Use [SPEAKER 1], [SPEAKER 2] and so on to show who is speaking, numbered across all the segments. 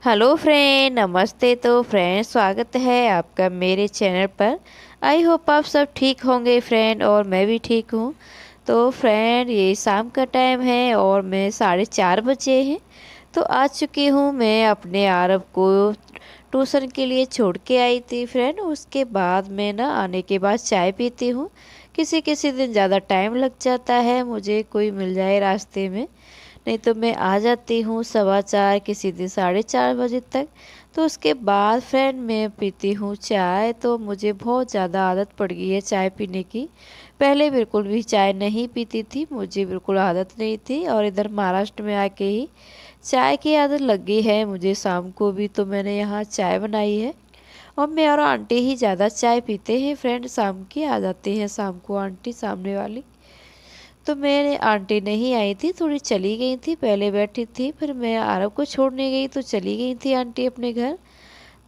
[SPEAKER 1] Hello friend, नमस्ते। तो friend, स्वागत है आपका मेरे चैनल पर। आई होप आप सब ठीक होंगे फ्रेंड, और मैं भी ठीक हूँ। तो फ्रेंड, ये शाम का टाइम है और मैं 4:30 बजे हैं। तो आ चुकी हूँ मैं अपने आरव को ट्यूशन के लिए छोड़ के आई थी फ्रेंड। उसके बाद मैं ना आने के बाद चाय पीती हूँ। किसी किसी दिन ज़्यादा टाइम लग जाता है, मुझे कोई मिल जाए रास्ते में, नहीं तो मैं आ जाती हूँ 4:15, किसी दिन 4:30 बजे तक। तो उसके बाद फ्रेंड मैं पीती हूँ चाय। तो मुझे बहुत ज़्यादा आदत पड़ गई है चाय पीने की। पहले बिल्कुल भी चाय नहीं पीती थी, मुझे बिल्कुल आदत नहीं थी, और इधर महाराष्ट्र में आके ही चाय की आदत लग गई है मुझे। शाम को भी तो मैंने यहाँ चाय बनाई है, और मैं और आंटी ही ज़्यादा चाय पीते हैं फ्रेंड। शाम की आ जाती है शाम को आंटी सामने वाली। तो मेरे आंटी नहीं आई थी, थोड़ी चली गई थी, पहले बैठी थी, फिर मैं आरव को छोड़ने गई तो चली गई थी आंटी अपने घर।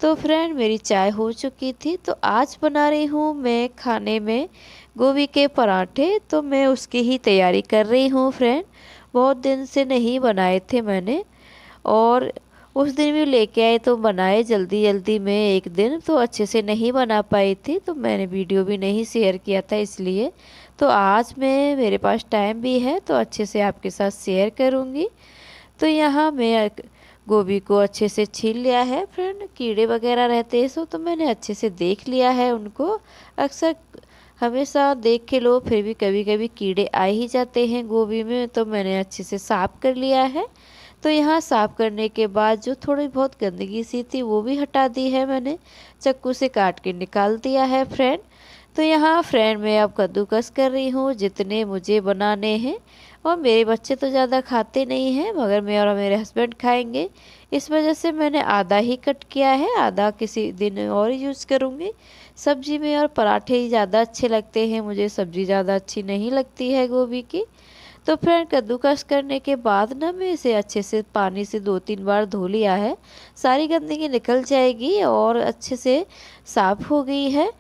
[SPEAKER 1] तो फ्रेंड मेरी चाय हो चुकी थी। तो आज बना रही हूँ मैं खाने में गोभी के पराठे। तो मैं उसकी ही तैयारी कर रही हूँ फ्रेंड। बहुत दिन से नहीं बनाए थे मैंने, और उस दिन भी लेके आए तो बनाए जल्दी जल्दी में। एक दिन तो अच्छे से नहीं बना पाई थी, तो मैंने वीडियो भी नहीं शेयर किया था इसलिए। तो आज मैं मेरे पास टाइम भी है तो अच्छे से आपके साथ शेयर करूँगी। तो यहाँ मैं गोभी को अच्छे से छील लिया है फ्रेंड। कीड़े वगैरह रहते हैं सो तो मैंने अच्छे से देख लिया है उनको। अक्सर हमेशा देख के लो, फिर भी कभी कभी कीड़े आ ही जाते हैं गोभी में, तो मैंने अच्छे से साफ कर लिया है। तो यहाँ साफ करने के बाद जो थोड़ी बहुत गंदगी सी थी वो भी हटा दी है मैंने। चाकू से काट के निकाल दिया है फ्रेंड। तो यहाँ फ्रेंड मैं अब कद्दूकस कर रही हूँ जितने मुझे बनाने हैं। और मेरे बच्चे तो ज़्यादा खाते नहीं हैं, मगर मैं और मेरे हस्बैंड खाएंगे। इस वजह से मैंने आधा ही कट किया है, आधा किसी दिन और यूज़ करूँगी। सब्जी में और पराठे ही ज़्यादा अच्छे लगते हैं मुझे, सब्जी ज़्यादा अच्छी नहीं लगती है गोभी की। तो फ्रेंड कद्दूकस करने के बाद ना मैं इसे अच्छे से पानी से 2-3 बार धो लिया है। सारी गंदगी निकल जाएगी और अच्छे से साफ हो गई है।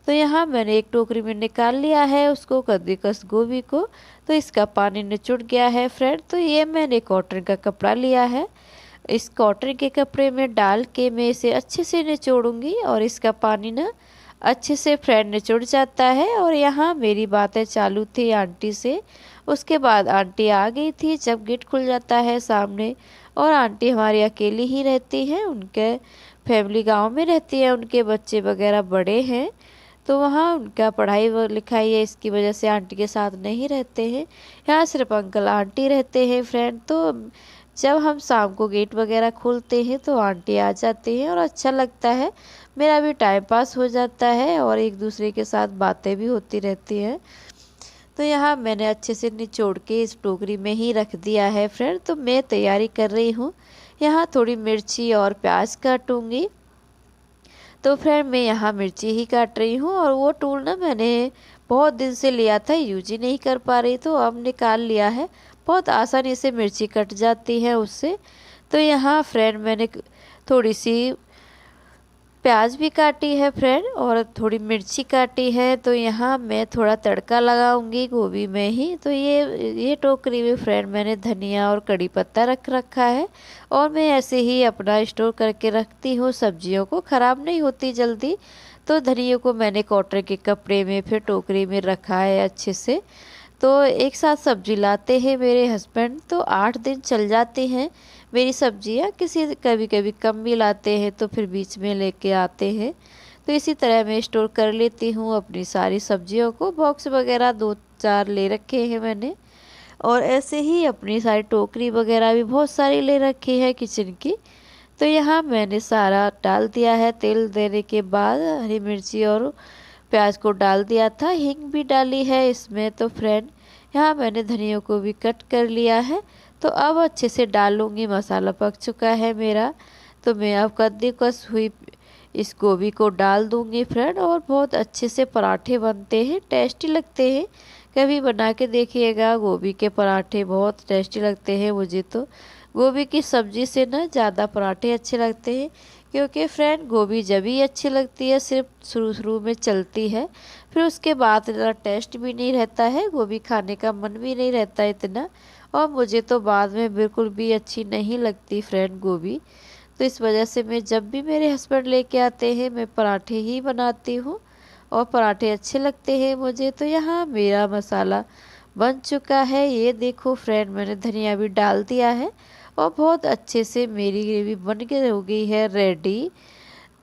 [SPEAKER 1] तो यहाँ मैंने एक टोकरी में निकाल लिया है उसको, कद्दूकस गोभी को। तो इसका पानी निचुड़ गया है फ्रेंड। तो ये मैंने कॉटन का कपड़ा लिया है, इस कॉटन के कपड़े में डाल के मैं इसे अच्छे से निचोड़ूंगी, और इसका पानी ना अच्छे से फ्रेंड निचुड़ जाता है। और यहाँ मेरी बातें चालू थी आंटी से। उसके बाद आंटी आ गई थी जब गेट खुल जाता है सामने। और आंटी हमारी अकेली ही रहती हैं, उनके फैमिली गांव में रहती है, उनके बच्चे वगैरह बड़े हैं, तो वहाँ उनका पढ़ाई व लिखाई है, इसकी वजह से आंटी के साथ नहीं रहते हैं। यहाँ सिर्फ अंकल आंटी रहते हैं फ्रेंड। तो जब हम शाम को गेट वगैरह खोलते हैं तो आंटी आ जाती हैं और अच्छा लगता है, मेरा भी टाइम पास हो जाता है और एक दूसरे के साथ बातें भी होती रहती हैं। तो यहाँ मैंने अच्छे से निचोड़ के इस टोकरी में ही रख दिया है फ्रेंड। तो मैं तैयारी कर रही हूँ, यहाँ थोड़ी मिर्ची और प्याज काटूंगी। तो फ्रेंड मैं यहाँ मिर्ची ही काट रही हूँ, और वो टूल ना मैंने बहुत दिन से लिया था, यूज ही नहीं कर पा रही, तो अब निकाल लिया है। बहुत आसानी से मिर्ची कट जाती है उससे। तो यहाँ फ्रेंड मैंने थोड़ी सी प्याज भी काटी है फ्रेंड, और थोड़ी मिर्ची काटी है। तो यहाँ मैं थोड़ा तड़का लगाऊंगी गोभी में ही। तो ये टोकरी में फ्रेंड मैंने धनिया और कड़ी पत्ता रख रखा है, और मैं ऐसे ही अपना स्टोर करके रखती हूँ, सब्जियों को ख़राब नहीं होती जल्दी। तो धनिया को मैंने कॉटन के कपड़े में फिर टोकरी में रखा है अच्छे से। तो एक साथ सब्जी लाते हैं मेरे हस्बैंड, तो 8 दिन चल जाते हैं मेरी सब्जियां। किसी कभी कभी कम भी लाते हैं तो फिर बीच में लेके आते हैं। तो इसी तरह मैं स्टोर कर लेती हूँ अपनी सारी सब्जियों को। बॉक्स वगैरह 2-4 ले रखे हैं मैंने, और ऐसे ही अपनी सारी टोकरी वगैरह भी बहुत सारी ले रखी है किचन की। तो यहाँ मैंने सारा डाल दिया है। तेल देने के बाद हरी मिर्ची और प्याज को डाल दिया था, हींग भी डाली है इसमें। तो फ्रेंड यहाँ मैंने धनिया को भी कट कर लिया है। तो अब अच्छे से डालूंगी, मसाला पक चुका है मेरा। तो मैं अब कद्दूकस हुई इस गोभी को डाल दूंगी फ्रेंड, और बहुत अच्छे से पराठे बनते हैं, टेस्टी लगते हैं। कभी बना के देखिएगा, गोभी के पराठे बहुत टेस्टी लगते हैं मुझे तो। गोभी की सब्जी से ना ज़्यादा पराठे अच्छे लगते हैं, क्योंकि फ्रेंड गोभी जब भी अच्छी लगती है सिर्फ शुरू शुरू में चलती है, फिर उसके बाद इतना टेस्ट भी नहीं रहता है, गोभी खाने का मन भी नहीं रहता इतना। और मुझे तो बाद में बिल्कुल भी अच्छी नहीं लगती फ्रेंड गोभी। तो इस वजह से मैं जब भी मेरे हस्बैंड लेके आते हैं मैं पराठे ही बनाती हूँ और पराठे अच्छे लगते हैं मुझे। तो यहाँ मेरा मसाला बन चुका है, ये देखो फ्रेंड, मैंने धनिया भी डाल दिया है और बहुत अच्छे से मेरी ग्रेवी बन के हो गई है रेडी।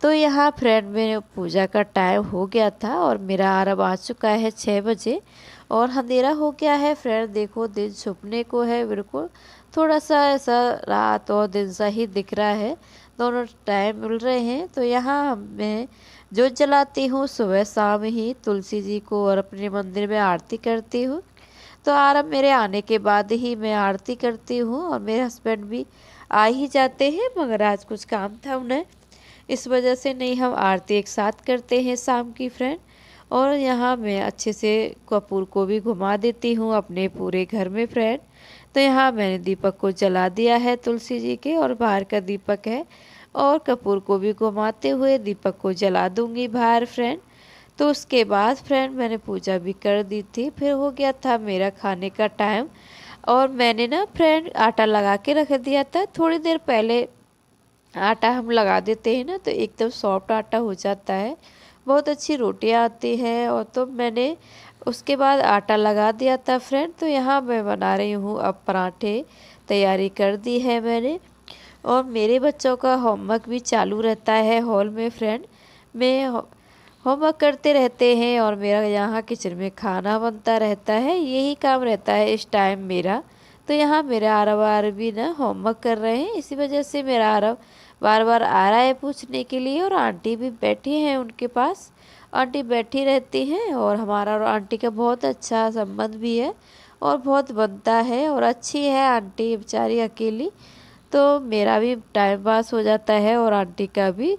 [SPEAKER 1] तो यहाँ फ्रेंड मेरे पूजा का टाइम हो गया था और मेरा आरब आ चुका है 6 बजे और अंधेरा हो गया है फ्रेंड। देखो दिन छुपने को है, बिल्कुल थोड़ा सा ऐसा रात और दिन सा ही दिख रहा है, दोनों टाइम मिल रहे हैं। तो यहाँ मैं जोत जलाती हूँ सुबह शाम ही तुलसी जी को और अपने मंदिर में आरती करती हूँ। तो आरब मेरे आने के बाद ही मैं आरती करती हूँ और मेरे हस्बैंड भी आ ही जाते हैं, मगर आज कुछ काम था उन्हें, इस वजह से नहीं हम आरती एक साथ करते हैं शाम की फ्रेंड। और यहाँ मैं अच्छे से कपूर को भी घुमा देती हूँ अपने पूरे घर में फ्रेंड। तो यहाँ मैंने दीपक को जला दिया है तुलसी जी के, और बाहर का दीपक है और कपूर को भी घुमाते हुए दीपक को जला दूंगी बाहर फ्रेंड। तो उसके बाद फ्रेंड मैंने पूजा भी कर दी थी, फिर हो गया था मेरा खाने का टाइम। और मैंने ना फ्रेंड आटा लगा के रख दिया था, थोड़ी देर पहले आटा हम लगा देते हैं ना तो एकदम सॉफ्ट आटा हो जाता है, बहुत अच्छी रोटियां आती हैं। और तो मैंने उसके बाद आटा लगा दिया था फ्रेंड। तो यहाँ मैं बना रही हूँ अब पराठे, तैयारी कर दी है मैंने। और मेरे बच्चों का होमवर्क भी चालू रहता है हॉल में फ्रेंड, मैं होमवर्क करते रहते हैं और मेरा यहाँ किचन में खाना बनता रहता है, यही काम रहता है इस टाइम मेरा। तो यहाँ मेरा आरव भी ना होमवर्क कर रहे हैं, इसी वजह से मेरा आरव बार बार आ रहा है पूछने के लिए। और आंटी भी बैठी हैं उनके पास, आंटी बैठी रहती हैं और हमारा और आंटी का बहुत अच्छा संबंध भी है और बहुत बनता है और अच्छी है आंटी बेचारी अकेली। तो मेरा भी टाइम पास हो जाता है और आंटी का भी।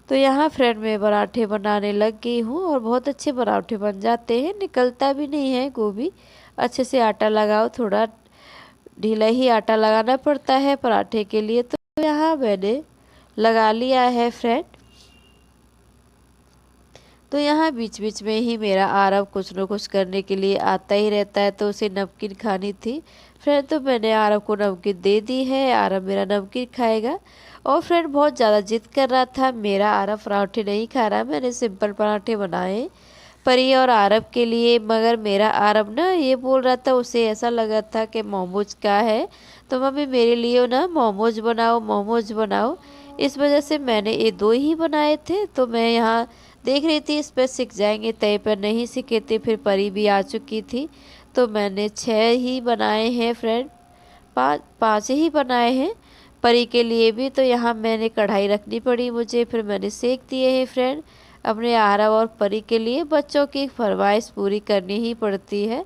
[SPEAKER 1] तो यहाँ फ्रेंड मैं पराठे बनाने लग गई हूँ और बहुत अच्छे पराठे बन जाते हैं, निकलता भी नहीं है गोभी। अच्छे से आटा लगाओ, थोड़ा ढीला ही आटा लगाना पड़ता है पराठे के लिए। तो यहाँ मैंने लगा लिया है फ्रेंड। तो यहाँ बीच बीच में ही मेरा आरव कुछ न कुछ करने के लिए आता ही रहता है, तो उसे नमकीन खानी थी फ्रेंड। तो मैंने आरव को नमकीन दे दी है, आरव मेरा नमकीन खाएगा। और फ्रेंड बहुत ज़्यादा जिद कर रहा था मेरा आरव पराठे नहीं खा रहा, मैंने सिंपल पराठे बनाए परी और आरव के लिए, मगर मेरा आरव ना ये बोल रहा था, उसे ऐसा लगा था कि मोमोज का है, तो मम्मी मेरे लिए ना मोमोज बनाओ मोमोज बनाओ। इस वजह से मैंने ये दो ही बनाए थे। तो मैं यहाँ देख रही थी इस पर सीख जाएंगे, तय पर नहीं सीखे थे, फिर परी भी आ चुकी थी। तो मैंने 6 ही बनाए हैं फ्रेंड, पाँच ही बनाए हैं परी के लिए भी। तो यहाँ मैंने कढ़ाई रखनी पड़ी मुझे, फिर मैंने सेक दिए हैं फ्रेंड अपने आरव और परी के लिए। बच्चों की फरमाइश पूरी करनी ही पड़ती है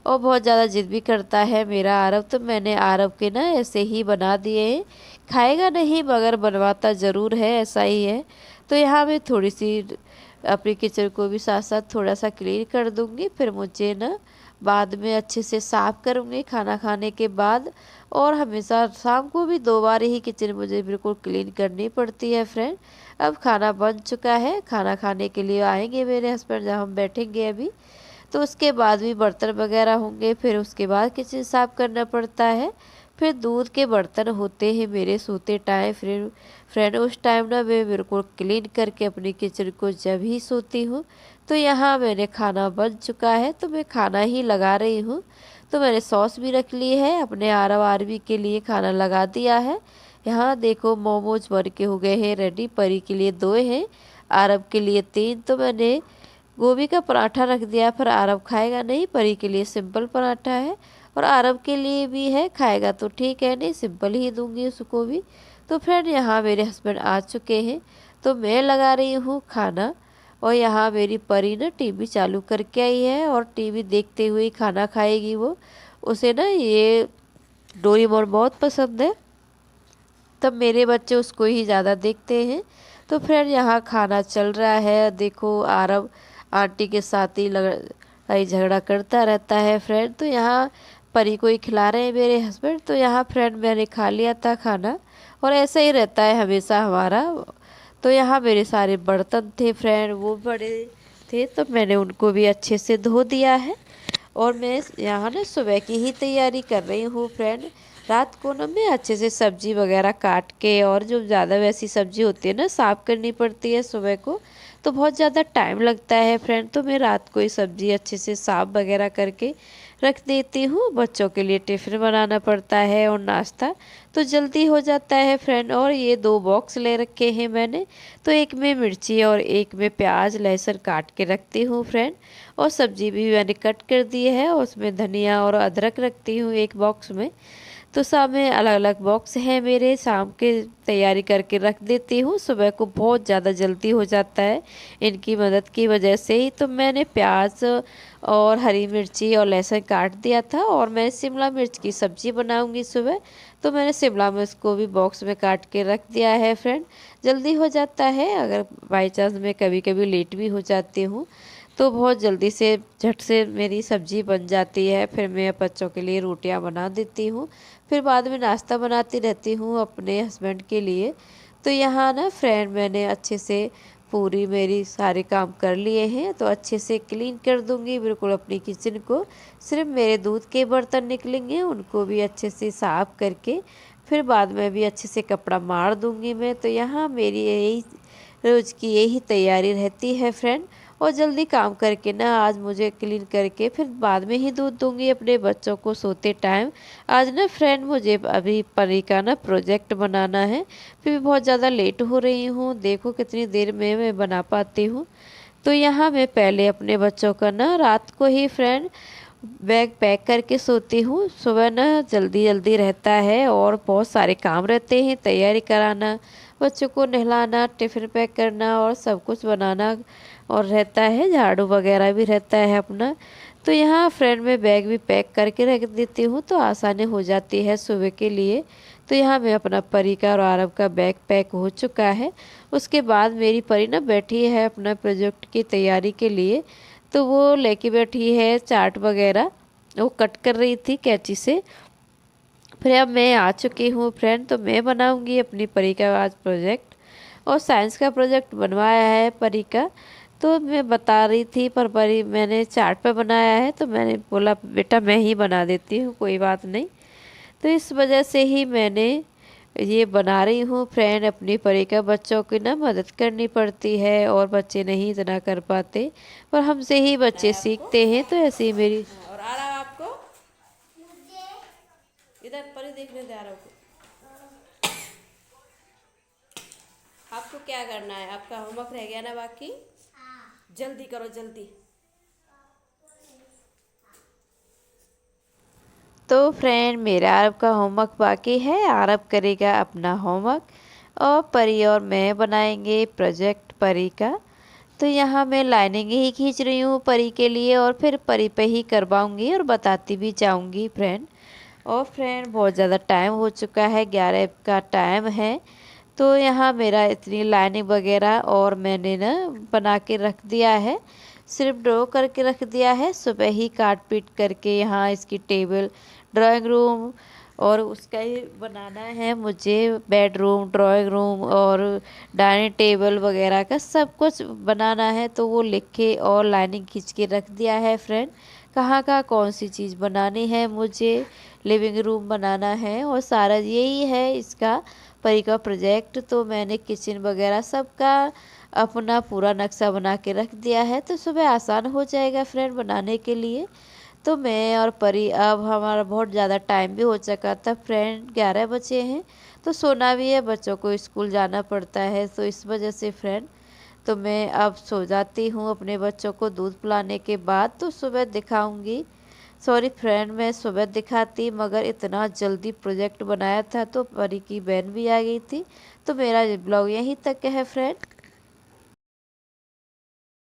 [SPEAKER 1] और बहुत ज़्यादा जिद भी करता है मेरा आरव। तो मैंने आरव के ना ऐसे ही बना दिए हैं, खाएगा नहीं मगर बनवाता ज़रूर है, ऐसा ही है। तो यहाँ मैं थोड़ी सी अपनी किचन को भी साथ साथ थोड़ा सा क्लीन कर दूँगी, फिर मुझे ना बाद में अच्छे से साफ़ करूँगी खाना खाने के बाद। और हमेशा शाम को भी 2 बार ही किचन मुझे बिल्कुल क्लीन करनी पड़ती है फ्रेंड। अब खाना बन चुका है, खाना खाने के लिए आएंगे मेरे हस्बैंड जब हम बैठेंगे अभी, तो उसके बाद भी बर्तन वगैरह होंगे, फिर उसके बाद किचन साफ़ करना पड़ता है। फिर दूध के बर्तन होते हैं मेरे सोते टाइम, फिर फ्रेंड उस टाइम ना मैं बिल्कुल क्लीन करके अपनी किचन को जब ही सोती हूँ। तो यहाँ मैंने खाना बन चुका है, तो मैं खाना ही लगा रही हूँ। तो मैंने सॉस भी रख ली है, अपने आरव आरवी के लिए खाना लगा दिया है। यहाँ देखो मोमोज बन के हो गए हैं रेडी, परी के लिए 2 हैं, आरव के लिए 3। तो मैंने गोभी का पराठा रख दिया, पर आरव खाएगा नहीं, परी के लिए सिंपल पराठा है और आरव के लिए भी है, खाएगा तो ठीक है, नहीं सिंपल ही दूंगी उसको भी। तो फ्रेंड यहाँ मेरे हस्बैंड आ चुके हैं, तो मैं लगा रही हूँ खाना। और यहाँ मेरी परी ना टीवी चालू करके आई है और टीवी देखते हुए खाना खाएगी वो, उसे ना ये डोरेमोन बहुत पसंद है, तब मेरे बच्चे उसको ही ज़्यादा देखते हैं। तो फ्रेंड यहाँ खाना चल रहा है, देखो आरव आंटी के साथ ही लड़ाई झगड़ा करता रहता है फ्रेंड। तो यहाँ परी को ही खिला रहे हैं मेरे हस्बैंड। तो यहाँ फ्रेंड मैंने खा लिया था खाना और ऐसा ही रहता है हमेशा हमारा। तो यहाँ मेरे सारे बर्तन थे फ्रेंड, वो बड़े थे, तो मैंने उनको भी अच्छे से धो दिया है। और मैं यहाँ ना सुबह की ही तैयारी कर रही हूँ फ्रेंड, रात को ना मैं अच्छे से सब्जी वगैरह काट के, और जो ज़्यादा वैसी सब्जी होती है ना साफ़ करनी पड़ती है सुबह को, तो बहुत ज़्यादा टाइम लगता है फ्रेंड। तो मैं रात को ही सब्जी अच्छे से साफ़ वगैरह करके रख देती हूँ। बच्चों के लिए टिफ़िन बनाना पड़ता है और नाश्ता, तो जल्दी हो जाता है फ्रेंड। और ये 2 बॉक्स ले रखे हैं मैंने, तो एक में मिर्ची और एक में प्याज लहसुन काट के रखती हूँ फ्रेंड। और सब्जी भी मैंने कट कर दी है, और उसमें धनिया और अदरक रखती हूँ एक बॉक्स में। तो सब में अलग अलग बॉक्स हैं मेरे, शाम के तैयारी करके रख देती हूँ। सुबह को बहुत ज़्यादा जल्दी हो जाता है इनकी मदद की वजह से ही। तो मैंने प्याज और हरी मिर्ची और लहसुन काट दिया था, और मैं शिमला मिर्च की सब्ज़ी बनाऊंगी सुबह, तो मैंने शिमला मिर्च को भी बॉक्स में काट के रख दिया है फ्रेंड। जल्दी हो जाता है, अगर बाई चांस मैं कभी कभी लेट भी हो जाती हूँ तो बहुत जल्दी से झट से मेरी सब्ज़ी बन जाती है। फिर मैं बच्चों के लिए रोटियां बना देती हूँ, फिर बाद में नाश्ता बनाती रहती हूँ अपने हस्बैंड के लिए। तो यहाँ ना फ्रेंड मैंने अच्छे से पूरी मेरी सारे काम कर लिए हैं, तो अच्छे से क्लीन कर दूँगी बिल्कुल अपनी किचन को। सिर्फ मेरे दूध के बर्तन निकलेंगे, उनको भी अच्छे से साफ़ करके फिर बाद में भी अच्छे से कपड़ा मार दूँगी मैं। तो यहाँ मेरी यही रोज़ की यही तैयारी रहती है फ्रेंड। और जल्दी काम करके ना आज मुझे क्लीन करके फिर बाद में ही दूध दूंगी अपने बच्चों को सोते टाइम। आज ना फ्रेंड मुझे अभी परी का ना प्रोजेक्ट बनाना है, फिर भी बहुत ज़्यादा लेट हो रही हूँ। देखो कितनी देर में मैं बना पाती हूँ। तो यहाँ मैं पहले अपने बच्चों का ना रात को ही फ्रेंड बैग पैक करके सोती हूँ। सुबह ना जल्दी जल्दी रहता है और बहुत सारे काम रहते हैं, तैयारी कराना, बच्चों को नहलाना, टिफ़िन पैक करना और सब कुछ बनाना, और रहता है झाड़ू वगैरह भी रहता है अपना। तो यहाँ फ्रेंड में बैग भी पैक करके रख देती हूँ, तो आसानी हो जाती है सुबह के लिए। तो यहाँ मैं अपना परी का और आरव का बैग पैक हो चुका है। उसके बाद मेरी परी ना बैठी है अपना प्रोजेक्ट की तैयारी के लिए, तो वो लेके बैठी है चार्ट वगैरह, वो कट कर रही थी कैंची से। फिर अब मैं आ चुकी हूँ फ्रेंड, तो मैं बनाऊंगी अपनी परी का आज प्रोजेक्ट। और साइंस का प्रोजेक्ट बनवाया है परी का, तो मैं बता रही थी पर परी मैंने चार्ट पे बनाया है, तो मैंने बोला बेटा मैं ही बना देती हूँ, कोई बात नहीं। तो इस वजह से ही मैंने ये बना रही हूँ फ्रेंड। अपनी परी का बच्चों की ना मदद करनी पड़ती है, और बच्चे नहीं इतना कर पाते, पर हमसे ही बच्चे सीखते हैं। तो ऐसे ही मेरी और आ रहा है आपको इधर परी देखने दे रहा हूँ। आपको क्या करना है, आपका होमवर्क रह गया ना बाकी, जल्दी करो जल्दी। तो फ्रेंड मेरा आरब का होमवर्क बाकी है, आरब करेगा अपना होमवर्क, और परी और मैं बनाएंगे प्रोजेक्ट परी का। तो यहाँ मैं लाइनिंग ही खींच रही हूँ परी के लिए, और फिर परी पे ही करवाऊँगी और बताती भी जाऊँगी फ्रेंड। और फ्रेंड बहुत ज़्यादा टाइम हो चुका है, 11 का टाइम है। तो यहाँ मेरा इतनी लाइनिंग वगैरह और मैंने ना बना के रख दिया है, सिर्फ ड्रॉ करके रख दिया है। सुबह ही काट पीट करके यहाँ इसकी टेबल, ड्राइंग रूम, और उसका ही बनाना है मुझे बेडरूम, ड्राइंग रूम और डाइनिंग टेबल वगैरह का सब कुछ बनाना है। तो वो लिख के और लाइनिंग खींच के रख दिया है फ्रेंड, कहाँ कहाँ कौन सी चीज़ बनानी है मुझे। लिविंग रूम बनाना है, और सारा यही है इसका परी का प्रोजेक्ट। तो मैंने किचन वगैरह सबका अपना पूरा नक्शा बना के रख दिया है, तो सुबह आसान हो जाएगा फ्रेंड बनाने के लिए। तो मैं और परी अब हमारा बहुत ज़्यादा टाइम भी हो चुका था फ्रेंड, 11 बजे हैं, तो सोना भी है, बच्चों को स्कूल जाना पड़ता है, तो इस वजह से फ्रेंड तो मैं अब सो जाती हूँ अपने बच्चों को दूध पिलाने के बाद। तो सुबह दिखाऊंगी, सॉरी फ्रेंड मैं सुबह दिखाती, मगर इतना जल्दी प्रोजेक्ट बनाया था तो परी की बहन भी आ गई थी। तो मेरा ब्लॉग यहीं तक है फ्रेंड।